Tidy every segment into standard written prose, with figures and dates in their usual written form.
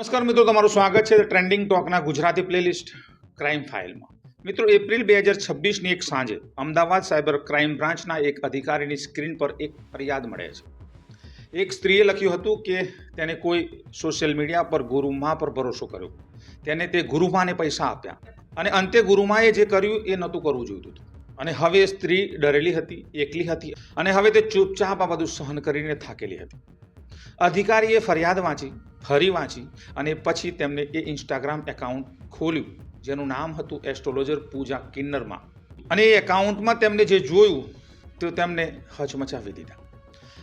નમસ્કાર મિત્રો, તમારું સ્વાગત છે ટ્રેન્ડિંગ ટોકના ગુજરાતી પ્લેલિસ્ટ ક્રાઇમ ફાઇલમાં. મિત્રો, એપ્રિલ 2026ની એક સાંજે અમદાવાદ સાયબર ક્રાઇમ બ્રાન્ચના એક અધિકારીની સ્ક્રીન પર એક ફરિયાદ મળે છે. એક સ્ત્રીએ લખ્યું હતું કે તેને કોઈ સોશિયલ મીડિયા પર ગુરુમા પર ભરોસો કર્યો. તેને તે ગુરુમાને પૈસા આપ્યા અને અંતે ગુરુમાએ જે કર્યું એ નહોતું કરવું જોઈતું હતું. અને હવે સ્ત્રી ડરેલી હતી, એકલી હતી અને હવે તે ચૂપચાપ આ બધું સહન કરીને થાકેલી હતી. અધિકારીએ ફરિયાદ વાંચી, ફરી વાંચી અને પછી તેમને એ ઇન્સ્ટાગ્રામ એકાઉન્ટ ખોલ્યું જેનું નામ હતું એસ્ટ્રોલોજર પૂજા કિન્નરમાં. અને એ એકાઉન્ટમાં તેમને જે જોયું તો તેમને હચમચાવી દીધા.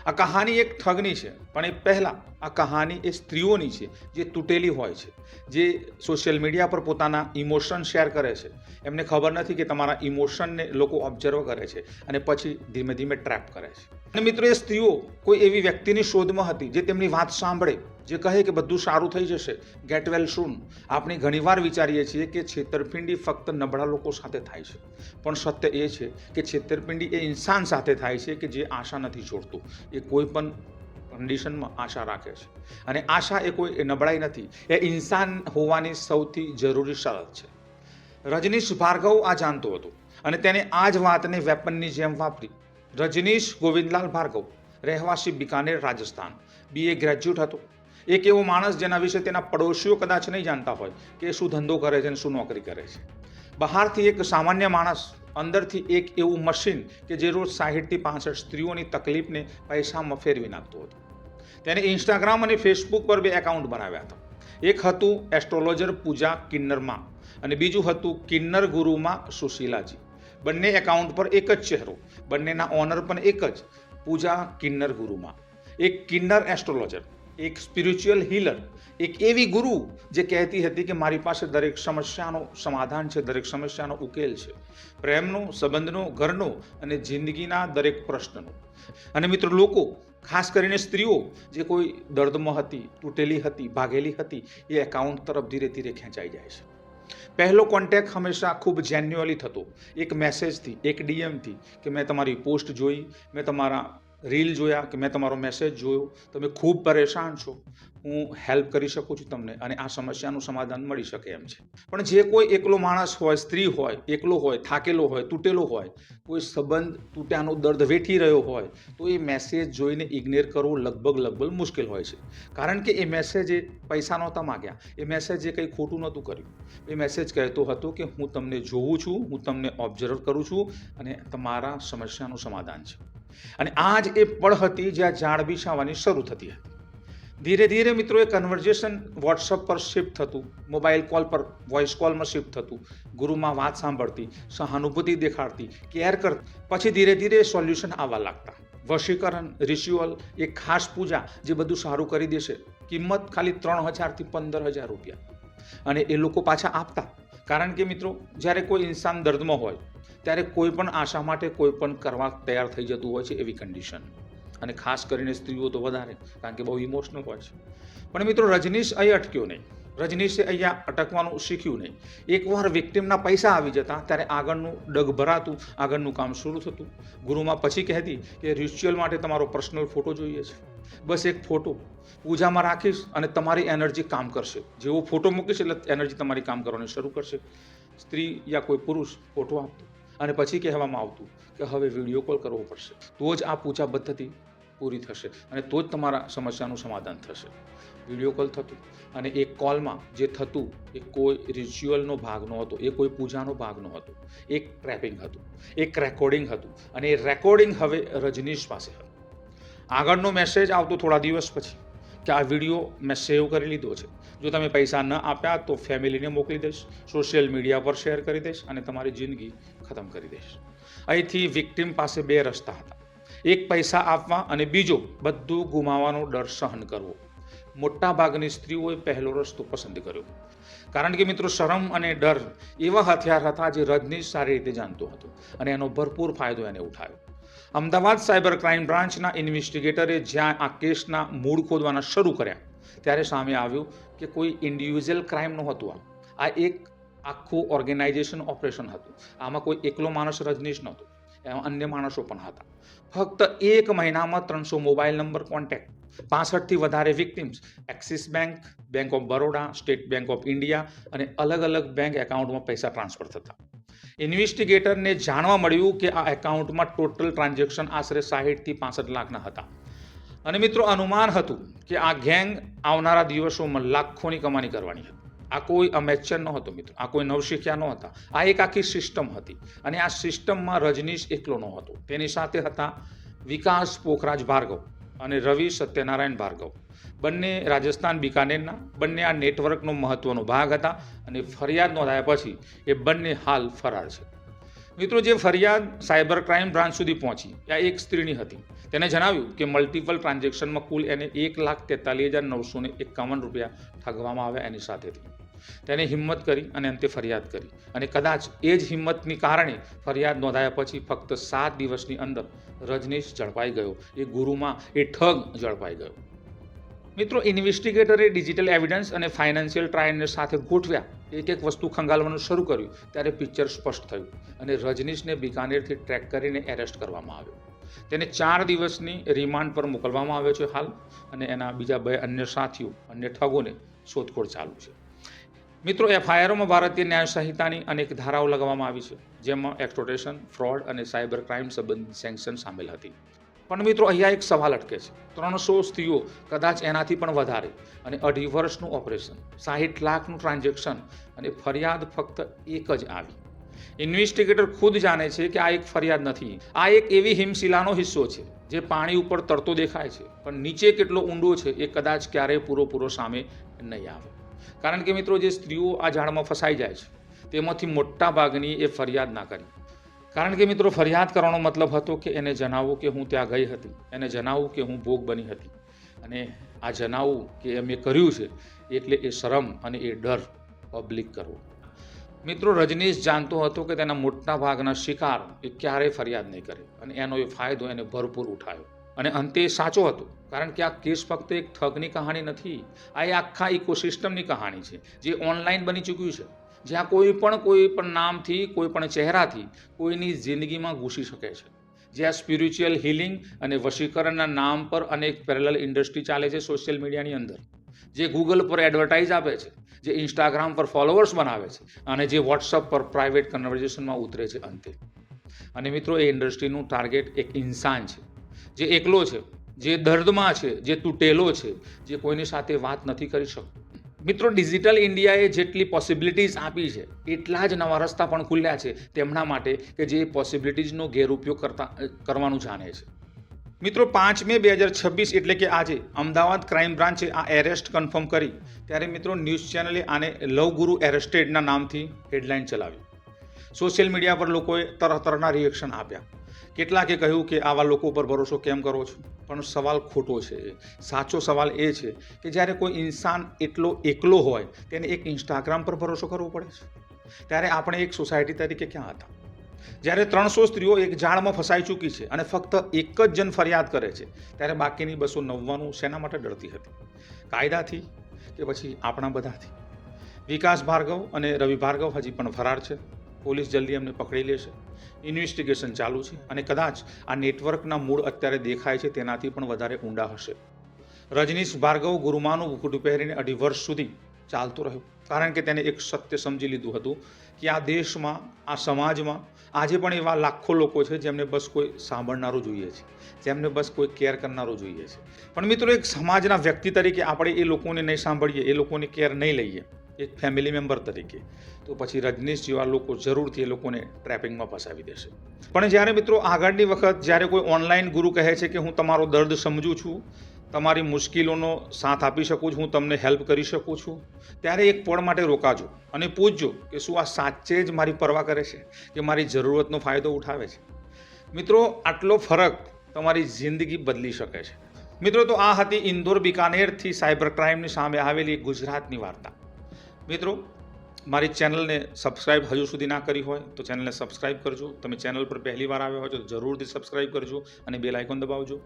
આ કહાની એક ઠગની છે, પણ એ પહેલાં આ કહાની એ સ્ત્રીઓની છે જે તૂટેલી હોય છે, જે સોશિયલ મીડિયા પર પોતાના ઇમોશન શેર કરે છે. એમને ખબર નથી કે તમારા ઇમોશનને લોકો ઓબ્ઝર્વ કરે છે અને પછી ધીમે ધીમે ટ્રેપ કરે છે. અને મિત્રો, એ સ્ત્રીઓ કોઈ એવી વ્યક્તિની શોધમાં હતી જે તેમની વાત સાંભળે, જે કહે કે બધું સારું થઈ જશે, ગેટ વેલ સૂન. આપણે ઘણીવાર વિચારીએ છીએ કે છેતરપિંડી ફક્ત નબળા લોકો સાથે થાય છે, પણ સત્ય એ છે કે છેતરપિંડી એ ઇન્સાન સાથે થાય છે કે જે આશા નથી છોડતું. એ કોઈ પણ કન્ડિશનમાં આશા રાખે છે અને આશા એ કોઈ નબળાઈ નથી, એ ઇન્સાન હોવાની સૌથી જરૂરી શરત છે. રજનીશ ભાર્ગવ આ જાણતો હતો અને તેને આ જ વાતને વેપનની જેમ વાપરી. રજનીશ ગોવિંદલાલ ભાર્ગવ, રહેવાસી બિકાનેર, રાજસ્થાન, BA ગ્રેજ્યુએટ હતો. એક એવો માણસ જેના વિશે તેના પડોશીઓ કદાચ નહીં જાણતા હોય કે શું ધંધો કરે છે અને શું નોકરી કરે છે. બહારથી એક સામાન્ય માણસ, અંદરથી એક એવું મશીન કે જે રોજ 60થી 65 સ્ત્રીઓની તકલીફને પૈસામાં ફેરવી નાખતું હતું. તેને ઇન્સ્ટાગ્રામ અને ફેસબુક પર 2 એકાઉન્ટ બનાવ્યા હતા. એક હતું એસ્ટ્રોલોજર પૂજા કિન્નરમાં અને બીજું હતું કિન્નર ગુરુમાં સુશીલાજી. બંને એકાઉન્ટ પર એક જ ચહેરો, બંનેના ઓનર પણ એક જ, પૂજા કિન્નર ગુરુમાં. એક કિન્નર એસ્ટ્રોલોજર, એક સ્પિરિચ્યુઅલ હીલર, એક એવી ગુરુ જે કહેતી હતી કે મારી પાસે દરેક સમસ્યાનો સમાધાન છે, દરેક સમસ્યાનો ઉકેલ છે, પ્રેમનો, સંબંધનો, ઘરનો અને જિંદગીના દરેક પ્રશ્નનો. અને મિત્રો, લોકો, ખાસ કરીને સ્ત્રીઓ જે કોઈ દર્દમાં હતી, તૂટેલી હતી, ભાગેલી હતી, એ એકાઉન્ટ તરફ ધીરે ધીરે ખેંચાઈ જાય છે. પહેલો કોન્ટેક્ટ હંમેશા ખૂબ જેન્યુઅલી થતો, એક મેસેજથી, એક DMથી કે મેં તમારી પોસ્ટ જોઈ, મેં તમારા રીલ જોયા, કે મેં તમારો મેસેજ જોયો, તમે ખૂબ પરેશાન છો, હું હેલ્પ કરી શકું છું તમને અને આ સમસ્યાનું સમાધાન મળી શકે એમ છે. પણ જે કોઈ એકલો માણસ હોય, સ્ત્રી હોય, એકલો હોય, થાકેલો હોય, તૂટેલો હોય, કોઈ સંબંધ તૂટ્યાનો દર્દ વેઠી રહ્યો હોય, તો એ મેસેજ જોઈને ઇગ્નોર કરવો લગભગ મુશ્કેલ હોય છે. કારણ કે એ મેસેજે પૈસા નહોતા માગ્યા, એ મેસેજે કંઈ ખોટું નહોતું કર્યું. એ મેસેજ કહેતો હતો કે હું તમને જોઉં છું, હું તમને ઓબ્ઝર્વ કરું છું અને તમારા સમસ્યાનું સમાધાન છે. અને આ જ એ પળ હતી જ્યાં ઝાડ બિછાવવાની શરૂ થતી હતી. ધીરે ધીરે મિત્રો, એ કન્વર્ઝેશન વોટ્સઅપ પર શિફ્ટ થતું, મોબાઈલ કોલ પર વોઇસ કોલમાં શિફ્ટ થતું, ગુરુમાં વાત સાંભળતી, સહાનુભૂતિ દેખાડતી, કેર કરતી. પછી ધીરે ધીરે સોલ્યુશન આવવા લાગતા. વશીકરણ, રિચ્યુઅલ, એક ખાસ પૂજા જે બધું સારું કરી દેશે, કિંમત ખાલી 3000 થી 15000 રૂપિયા. અને એ લોકો પાછા આપતા. કારણ કે મિત્રો, જ્યારે કોઈ ઇન્સાન દર્દમાં હોય ત્યારે કોઈ પણ આશા માટે કોઈ પણ કરવા તૈયાર થઈ જતું હોય છે, એવી કન્ડિશન. અને ખાસ કરીને સ્ત્રીઓ તો વધારે, કારણ કે બહુ ઇમોશનલ હોય છે. પણ મિત્રો, રજનીશ અહીં અટક્યો નહીં. રજનીશે અહીંયા અટકવાનું શીખ્યું નહીં. એકવાર વિક્ટિમના પૈસા આવી જતા ત્યારે આગળનું ડગ ભરાતું, આગળનું કામ શરૂ થતું. ગુરુમાં પછી કહેતી કે રિચ્યુઅલ માટે તમારો પર્સનલ ફોટો જોઈએ છે, બસ એક ફોટો પૂજામાં રાખીશ અને તમારી એનર્જી કામ કરશે. જેવો ફોટો મૂકીશ એટલે એનર્જી તમારી કામ કરવાની શરૂ કરશે. સ્ત્રી યા કોઈ પુરુષ ફોટો આપતો અને પછી કહેવામાં આવતું કે હવે વિડીયો કોલ કરવો પડશે, તો જ આ પૂજા પદ્ધતિ પૂરી થશે અને તો જ તમારા સમસ્યાનું સમાધાન થશે. વિડીયો કોલ થતું અને એ કોલમાં જે થતું એ કોઈ રિચ્યુઅલનો ભાગ ન હતો, એ કોઈ પૂજાનો ભાગ ન હતો, એક ટ્રેપિંગ હતું, એક રેકોર્ડિંગ હતું. અને એ રેકોર્ડિંગ હવે રજનીશ પાસે હતું. આગળનો મેસેજ આવતો થોડા દિવસ પછી કે આ વિડીયો મેં સેવ કરી લીધો છે, જો તમે પૈસા ન આપ્યા તો ફેમિલીને મોકલી દઈશ, સોશિયલ મીડિયા પર શેર કરી દઈશ અને તમારી જિંદગી ખતમ કરી દઈશ. અહીંથી વિક્ટિમ પાસે 2 રસ્તા હતા, એક પૈસા આપવા અને બીજો બધું ગુમાવવાનો ડર સહન કરવો. મોટા ભાગની સ્ત્રીઓએ પહેલો રસ્તો પસંદ કર્યો. કારણ કે મિત્રો, શરમ અને ડર એવા હથિયાર હતા જે રજનીશ સારી રીતે જાણતો હતો અને એનો ભરપૂર ફાયદો એને ઉઠાવ્યો. અમદાવાદ સાયબર ક્રાઇમ બ્રાન્ચના ઇન્વેસ્ટિગેટરે જ્યાં આ કેસના મૂળ ખોદવાના શરૂ કર્યા ત્યારે સામે આવ્યું કે કોઈ ઇન્ડિવિજ્યુઅલ ક્રાઇમ નહોતું. આ એક આખું ઓર્ગેનાઇઝેશન ઓપરેશન હતું. આમાં કોઈ એકલો માણસ રજનીશ નહોતો, એમાં અન્ય માણસો પણ હતા. ફક્ત 1 મહિનામાં 300 મોબાઈલ નંબર કોન્ટેક્ટ, 65થી વધારે victims axis bank, bank of Baroda, state bank of India અને અલગ અલગ બેંક એકાઉન્ટમાં પૈસા ટ્રાન્સફર થતા. ઇન્વેસ્ટિગેટરને જાણવા મળ્યું કે આ એકાઉન્ટમાં ટોટલ ટ્રાન્ઝેક્શન આશરે 60થી 65 લાખના હતા. અને મિત્રો અનુમાન હતું કે આ ગેંગ આવનારા દિવસોમાં લાખોની કમાણી કરવાની હતી. આ કોઈ અમેચર ન હતો મિત્રો, આ કોઈ નવશીખ્યા ન હતા, આ એક આખી સિસ્ટમ હતી. અને આ સિસ્ટમમાં રજનીશ એકલો ન હતો, તેની સાથે હતા વિકાસ પોખરાજ ભાર્ગવ અને રવિ સત્યનારાયણ ભાર્ગવ. બંને રાજસ્થાન બિકાનેરના, બંને આ નેટવર્કનો મહત્વનો ભાગ હતા અને ફરિયાદ નોંધાયા પછી એ બંને હાલ ફરાર છે. મિત્રો, જે ફરિયાદ સાયબર ક્રાઇમ બ્રાન્ચ સુધી પહોંચી આ એક સ્ત્રીની હતી. તેને જણાવ્યું કે મલ્ટિપલ ટ્રાન્ઝેક્શનમાં કુલ એને 1,43,951 રૂપિયા ઠગવામાં આવ્યા એની સાથેથી. તેને હિંમત કરી અને અંતે ફરિયાદ કરી અને કદાચ એ જ હિંમતની કારણે ફરિયાદ નોંધાયા પછી ફક્ત 7 દિવસની અંદર રજનીશ ઝડપાઈ ગયો, એ ગુરુમાં એ ઠગ ઝડપાઈ ગયો. મિત્રો, ઇન્વેસ્ટિગેટરે ડિજિટલ એવિડન્સ અને ફાઇનાન્શિયલ ટ્રાયલને સાથે ગોઠવ્યા, એક એક વસ્તુ ખંગાલવાનું શરૂ કર્યું ત્યારે પિક્ચર સ્પષ્ટ થયું અને રજનીશને બિકાનેરથી ટ્રેક કરીને એરેસ્ટ કરવામાં આવ્યો. તેને 4 દિવસની રિમાન્ડ પર મોકલવામાં આવ્યો છે હાલ, અને એના બીજા 2 અન્ય સાથીઓ, અન્ય ઠગોને શોધખોળ ચાલુ છે. મિત્રો, એફઆઈઆરમાં ભારતીય ન્યાય સંહિતાની અનેક ધારાઓ લગાવવામાં આવી છે, જેમાં એક્સટોર્શન, ફ્રોડ અને સાયબર ક્રાઇમ સંબંધિત સેન્કશન સામેલ હતી. પણ મિત્રો, અહીંયા એક સવાલ અટકે છે. 300 સ્ત્રીઓ, કદાચ એનાથી પણ વધારે, અને 2.5 વર્ષનું ઓપરેશન, 60 લાખનું ટ્રાન્ઝેક્શન અને ફરિયાદ ફક્ત એક જ આવી. ઇન્વેસ્ટિગેટર ખુદ જાણે છે કે આ એક ફરિયાદ નથી, આ એક એવી હિમશિલાનો હિસ્સો છે જે પાણી ઉપર તરતો દેખાય છે, પણ નીચે કેટલો ઊંડો છે એ કદાચ ક્યારેય પૂરો સામે નહીં આવે. કારણ કે મિત્રો, જે સ્ત્રીઓ આ જાળમાં ફસાઈ જાય છે તેમાંથી મોટા ભાગની એ ફરિયાદ ના કરી. કારણ કે મિત્રો, ફરિયાદ કરવાનો મતલબ હતો કે એને જણાવવું કે હું ત્યાં ગઈ હતી, એને જણાવવું કે હું ભોગ બની હતી, અને આ જણાવવું કે મેં કર્યું છે એટલે એ શરમ અને એ ડર પબ્લિક કરવો. મિત્રો, રજનીશ જાણતો હતો કે તેના મોટા ભાગના શિકાર એ ક્યારેય ફરિયાદ નહીં કરે અને એનો એ ફાયદો એને ભરપૂર ઉઠાયો. અને અંતે એ સાચો હતો, કારણ કે આ કેસ ફક્ત એક ઠગની કહાણી નથી, આ એ આખા ઇકોસિસ્ટમની કહાણી છે જે ઓનલાઈન બની ચૂક્યું છે, જ્યાં કોઈ પણ નામથી, કોઈ પણ ચહેરાથી કોઈની જિંદગીમાં ઘૂસી શકે છે. જ્યાં સ્પિરિચ્યુઅલ હિલિંગ અને વશીકરણના નામ પર અનેક પેરેલલ ઇન્ડસ્ટ્રી ચાલે છે સોશિયલ મીડિયાની અંદર, જે ગૂગલ પર એડવર્ટાઇઝ આપે છે, જે ઇન્સ્ટાગ્રામ પર ફોલોવર્સ બનાવે છે અને જે વોટ્સઅપ પર પ્રાઇવેટ કન્વર્ઝેશનમાં ઉતરે છે અંતે. અને મિત્રો, એ ઇન્ડસ્ટ્રીનું ટાર્ગેટ એક ઇન્સાન છે, જે એકલો છે, જે દર્દમાં છે, જે તૂટેલો છે, જે કોઈની સાથે વાત નથી કરી શકતો. મિત્રો, ડિજિટલ ઇન્ડિયાએ જેટલી પોસિબિલિટીઝ આપી છે એટલા જ નવા રસ્તા પણ ખુલ્યા છે તેમના માટે કે જે પોસિબિલિટીઝનો ગેરઉપયોગ કરવાનું જાણે છે. મિત્રો, 5 મે 2026 એટલે કે આજે અમદાવાદ ક્રાઇમ બ્રાન્ચે આ એરેસ્ટ કન્ફર્મ કરી ત્યારે મિત્રો ન્યૂઝ ચેનલે આને લવ ગુરુ એરેસ્ટેડના નામથી હેડલાઇન ચલાવી. સોશિયલ મીડિયા પર લોકોએ તરહના રિએક્શન આપ્યા. કેટલાકે કહ્યું કે આવા લોકો પર ભરોસો કેમ કરો છો, પણ સવાલ ખોટો છે. સાચો સવાલ એ છે કે જ્યારે કોઈ ઇન્સાન એટલો એકલો હોય તેને એક ઇન્સ્ટાગ્રામ પર ભરોસો કરવો પડે છે, ત્યારે આપણે એક સોસાયટી તરીકે ક્યાં હતા? જ્યારે 300 સ્ત્રીઓ એક જાળમાં ફસાઈ ચૂકી છે અને ફક્ત એક જ જણ ફરિયાદ કરે છે, ત્યારે બાકીની 299 શેના માટે ડરતી હતી? કાયદાથી કે પછી આપણા બધાથી? વિકાસ ભાર્ગવ અને રવિ ભાર્ગવ હજી પણ ફરાર છે. પોલીસ જલ્દી એમને પકડી લેશે. ઇન્વેસ્ટિગેશન ચાલુ છે અને કદાચ આ નેટવર્કના મૂળ અત્યારે દેખાય છે તેનાથી પણ વધારે ઊંડા હશે. રજનીશ ભાર્ગવ ગુરુમાનું મુકુટ પહેરીને 2.5 વર્ષ સુધી ચાલતો રહ્યો, કારણ કે તેને એક સત્ય સમજી લીધું હતું કે આ દેશમાં, આ સમાજમાં આજે પણ એવા લાખો લોકો છે જેમને બસ કોઈ સાંભળનારું જોઈએ છે, જેમને બસ કોઈ કેર કરનારું જોઈએ છે. પણ મિત્રો, એક સમાજના વ્યક્તિ તરીકે આપણે એ લોકોને નહીં સાંભળીએ, એ લોકોની કેર નહીં લઈએ, એક ફેમિલી મેમ્બર તરીકે, તો પછી રજનીશ જેવા લોકો જરૂરથી એ લોકોને ટ્રેપિંગમાં ફસાવી દેશે. પણ જ્યારે મિત્રો આગળની વખત જ્યારે કોઈ ઓનલાઈન ગુરુ કહે છે કે હું તમારો દર્દ સમજું છું, તમારી મુશ્કેલીઓનો સાથ આપી શકું છું, હું તમને હેલ્પ કરી શકું છું, ત્યારે એક પળ માટે રોકાજો અને પૂછજો કે શું આ સાચે જ મારી પરવા કરે છે કે મારી જરૂરતનો ફાયદો ઉઠાવે છે? મિત્રો, આટલો ફરક તમારી જિંદગી બદલી શકે છે. મિત્રો, તો આ હતી ઇન્દોર બિકાનેરથી સાયબર ક્રાઇમની સામે આવેલી ગુજરાતની વાર્તા. મિત્રો, મારી ચેનલને સબસ્ક્રાઇબ હજુ સુધી ના કરી હોય તો ચેનલને સબસ્ક્રાઇબ કરજો. તમે ચેનલ પર પહેલી વાર આવ્યા હોય તો જરૂરથી સબસ્ક્રાઇબ કરજો અને બેલ આઇકોન દબાવજો.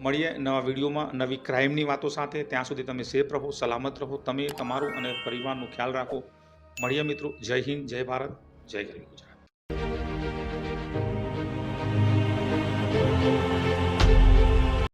મળીએ નવા વિડીયોમાં નવી ક્રાઇમની વાતો સાથે. ત્યાં સુધી તમે સેફ રહો, સલામત રહો, તમે તમારું અને પરિવારનું ખ્યાલ રાખો. મળીએ મિત્રો. જય હિન્દ, જય ભારત, જય ગરવી ગુજરાત.